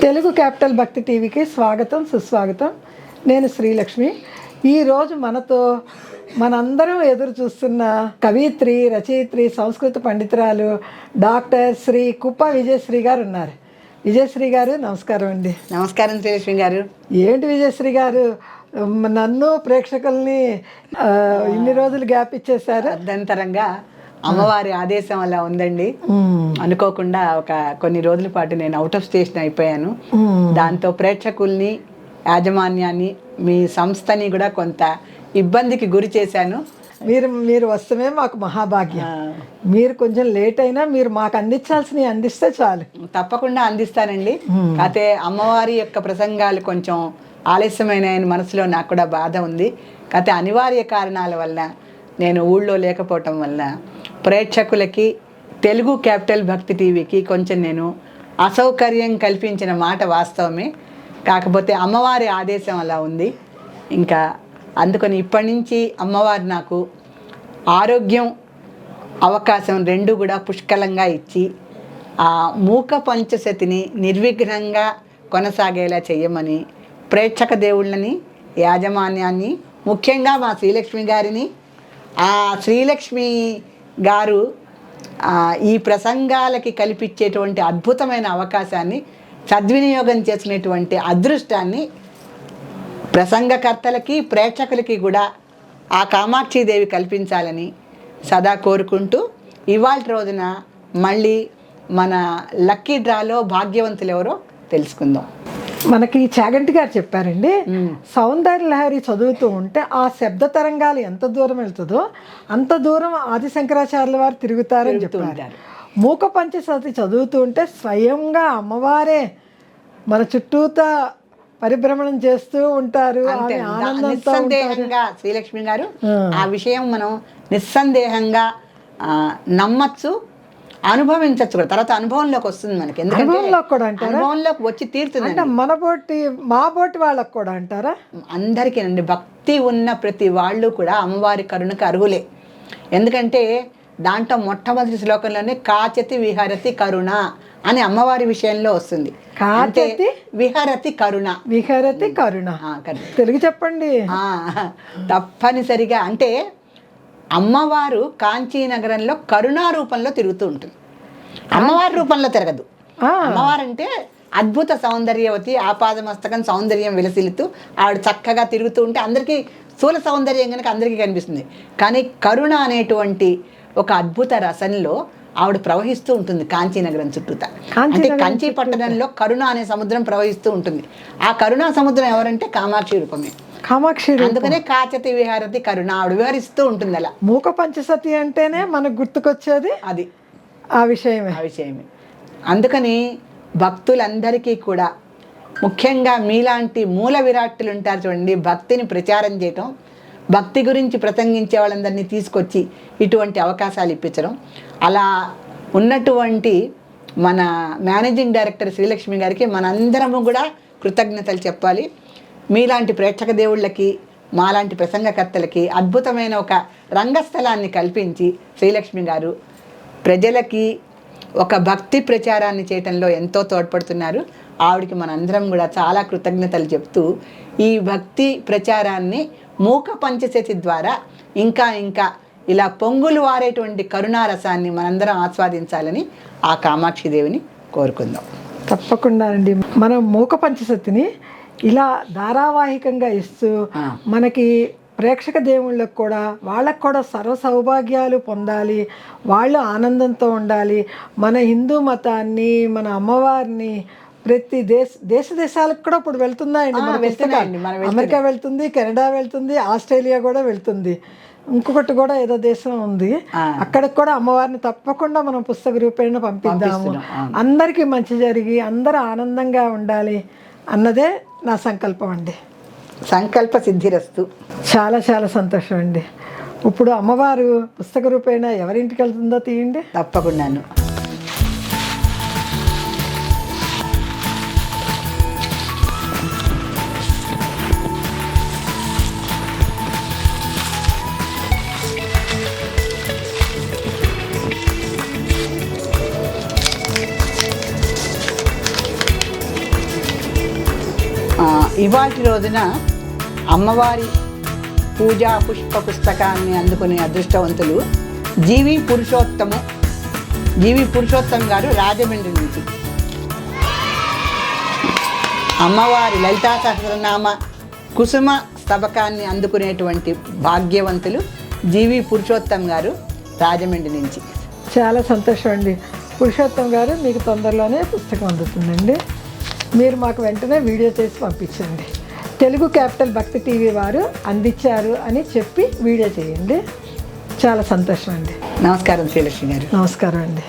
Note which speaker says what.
Speaker 1: Telugu capital భక్తి టీవీకి స్వాగతం సుస్వాగతం. నేను శ్రీలక్ష్మి. ఈరోజు మనతో మనందరం ఎదురు చూస్తున్న కవిత్రి, రచయిత్రి, సంస్కృత పండితురాలు డాక్టర్ శ్రీ కుప్ప విజయశ్రీ గారు ఉన్నారు. విజయశ్రీ గారు నమస్కారం అండి.
Speaker 2: నమస్కారం శ్రీలక్ష్మి గారు.
Speaker 1: ఏంటి విజయశ్రీ గారు, నన్ను ప్రేక్షకుల్ని ఇన్ని రోజులు గ్యాప్ ఇచ్చేశారు.
Speaker 2: అర్ధంతరంగా అమ్మవారి ఆదేశం అలా ఉందండి. అనుకోకుండా కొన్ని రోజుల పాటు నేను అవుట్ ఆఫ్ స్టేషన్ అయిపోయాను. దాంతో ప్రేక్షకుల్ని, యాజమాన్యాన్ని, మీ సంస్థని కూడా కొంత ఇబ్బందికి గురి చేశాను.
Speaker 1: మీరు వస్తమే మాకు మహాభాగ్యం. మీరు కొంచెం లేట్ అయినా మీరు మాకు అందించాల్సినవి అందిస్తే చాలు.
Speaker 2: తప్పకుండా అందిస్తానండి. అయితే అమ్మవారి యొక్క ప్రసంగాలు కొంచెం ఆలస్యమైన మనసులో నాకు కూడా బాధ ఉంది. అయితే అనివార్య కారణాల వల్ల నేను ఊళ్ళో లేకపోవటం వల్ల ప్రేక్షకులకి తెలుగు క్యాపిటల్ భక్తి టీవీకి కొంచెం నేను అసౌకర్యం కల్పించిన మాట వాస్తవమే. కాకపోతే అమ్మవారి ఆదేశం అలా ఉంది. ఇంకా అందుకని ఇప్పటి నుంచి అమ్మవారు నాకు ఆరోగ్యం, అవకాశం రెండు కూడా పుష్కలంగా ఇచ్చి ఆ మూక పంచశతిని నిర్విఘ్నంగా కొనసాగేలా చెయ్యమని ప్రేక్షక దేవుళ్ళని, యాజమాన్యాన్ని, ముఖ్యంగా మా శ్రీలక్ష్మి గారిని, ఆ శ్రీలక్ష్మి గారు ఈ ప్రసంగాలకి కల్పించేటువంటి అద్భుతమైన అవకాశాన్ని సద్వినియోగం చేసుకునేటువంటి అదృష్టాన్ని ప్రసంగకర్తలకి, ప్రేక్షకులకి కూడా ఆ కామాక్షిదేవి కల్పించాలని సదా కోరుకుంటూ ఇవాళ రోజున మళ్ళీ మన లక్కీ డ్రాలో భాగ్యవంతులు ఎవరో తెలుసుకుందాం.
Speaker 1: మనకి చాగంటి గారు చెప్పారండి, సౌందర్య లహరి చదువుతూ ఉంటే ఆ శబ్ద తరంగాలు ఎంత దూరం వెళ్తుందో అంత దూరం ఆది శంకరాచార్యుల వారు తిరుగుతారని చెప్పారు. మూక పంచశతి చదువుతూ ఉంటే స్వయంగా అమ్మవారే మన చుట్టూతా పరిభ్రమణం చేస్తూ ఉంటారు.
Speaker 2: నిస్సందేహంగా శ్రీలక్ష్మి గారు ఆ విషయం మనం నిస్సందేహంగా నమ్మచ్చు, అనుభవించచ్చు కూడా. తర్వాత అనుభవంలోకి వస్తుంది మనకి. ఎందుకంటే అనుభవంలోకి వచ్చి తీరుతుంది.
Speaker 1: మా బోటి వాళ్ళకు కూడా అంటారా?
Speaker 2: అందరికీ అండి. భక్తి ఉన్న ప్రతి వాళ్ళు కూడా అమ్మవారి కరుణకు అర్హులే. ఎందుకంటే దాంట్లో మొట్టమొదటి శ్లోకంలోనే కాచతి విహరతి కరుణ అని అమ్మవారి విషయంలో వస్తుంది.
Speaker 1: కాచతి
Speaker 2: విహరతి కరుణ,
Speaker 1: విహరతి కరుణ తెలుగు చెప్పండి.
Speaker 2: తప్పనిసరిగా అంటే అమ్మవారు కాంచీ నగరంలో కరుణా రూపంలో తిరుగుతూ ఉంటుంది. అమ్మవారి రూపంలో తిరగదు. అమ్మవారు అంటే అద్భుత సౌందర్యవతి, ఆపాదమస్తకం సౌందర్యం విలసిల్లుతూ ఆవిడ చక్కగా తిరుగుతూ ఉంటే అందరికీ స్థూల సౌందర్యం కనుక అందరికీ కనిపిస్తుంది. కానీ కరుణ అనేటువంటి ఒక అద్భుత రసంలో ఆవిడ ప్రవహిస్తూ ఉంటుంది కాంచీనగరం చుట్టూతా. అంటే కంచి పట్టణంలో కరుణ అనే సముద్రం ప్రవహిస్తూ ఉంటుంది. ఆ కరుణా సముద్రం ఎవరంటే కామాక్షి రూపమే.
Speaker 1: కామాక్షి.
Speaker 2: అందుకనే కాచతి విహారతి కరుణ ఆవిడ విహరిస్తూ ఉంటుంది. అలా
Speaker 1: మూక పంచసతి అంటేనే మనకు గుర్తుకొచ్చేది అది, ఆ విషయమే.
Speaker 2: అందుకని భక్తులందరికీ కూడా, ముఖ్యంగా మీలాంటి మూల విరాట్టులు ఉంటారు చూడండి, భక్తిని ప్రచారం చేయటం, భక్తి గురించి ప్రసంగించే వాళ్ళందరినీ తీసుకొచ్చి ఇటువంటి అవకాశాలు ఇప్పించడం. అలా ఉన్నటువంటి మన మేనేజింగ్ డైరెక్టర్ శ్రీలక్ష్మి గారికి మనందరము కూడా కృతజ్ఞతలు చెప్పాలి. మీలాంటి ప్రేక్షక దేవుళ్ళకి, మాలాంటి ప్రసంగకర్తలకి అద్భుతమైన ఒక రంగస్థలాన్ని కల్పించి శ్రీలక్ష్మి గారు ప్రజలకి ఒక భక్తి ప్రచారాన్ని చేయటంలో ఎంతో తోడ్పడుతున్నారు. ఆవిడకి మనందరం కూడా చాలా కృతజ్ఞతలు చెప్తూ ఈ భక్తి ప్రచారాన్ని మూక పంచశతి ద్వారా ఇంకా ఇలా పొంగులు వారేటువంటి కరుణారసాన్ని మనందరం ఆస్వాదించాలని ఆ కామాక్షిదేవిని కోరుకుందాం.
Speaker 1: తప్పకుండా అండి. మనం మూక పంచశతిని ఇలా ధారావాహికంగా ఇస్తూ మనకి ప్రేక్షక దేవుళ్ళకు కూడా, వాళ్ళకు కూడా సర్వ సౌభాగ్యాలు పొందాలి, వాళ్ళు ఆనందంతో ఉండాలి. మన హిందూ మతాన్ని, మన అమ్మవారిని ప్రతి దేశాలకు కూడా ఇప్పుడు వెళ్తున్నాయండి. అమెరికా వెళ్తుంది, కెనడా వెళ్తుంది, ఆస్ట్రేలియా కూడా వెళ్తుంది. ఇంకొకటి కూడా ఏదో దేశం ఉంది, అక్కడికి కూడా అమ్మవారిని తప్పకుండా మనం పుస్తక రూపేణ పంపిద్దాము. అందరికీ మంచి జరిగి అందరూ ఆనందంగా ఉండాలి అన్నదే నా సంకల్పం అండి.
Speaker 2: సంకల్ప సిద్ధిరస్తు.
Speaker 1: చాలా చాలా సంతోషం అండి. ఇప్పుడు అమ్మవారు పుస్తక రూపేణ ఎవరింటికి వెళ్తుందో తీయండి.
Speaker 2: తప్పకుండాను. ఇవాటి రోజున అమ్మవారి పూజా పుష్ప పుస్తకాన్ని అందుకునే అదృష్టవంతులు జీవి పురుషోత్తమ్ గారు రాజమండ్రి నుంచి. అమ్మవారి లలితా సహస్రనామ కుసుమ స్తబకాన్ని అందుకునేటువంటి భాగ్యవంతులు జీవి పురుషోత్తమ్ గారు రాజమండ్రి నుంచి.
Speaker 1: చాలా సంతోషం అండి. పురుషోత్తం గారు, మీకు తొందరలోనే పుస్తకం అందుతుందండి. మీరు మాకు వెంటనే వీడియో చేసి పంపించండి. తెలుగు క్యాపిటల్ భక్తి టీవీ వారు అందించారు అని చెప్పి వీడియో చేయండి. చాలా సంతోషం అండి.
Speaker 2: నమస్కారం శ్రీలక్ష్మి గారు.
Speaker 1: నమస్కారం అండి.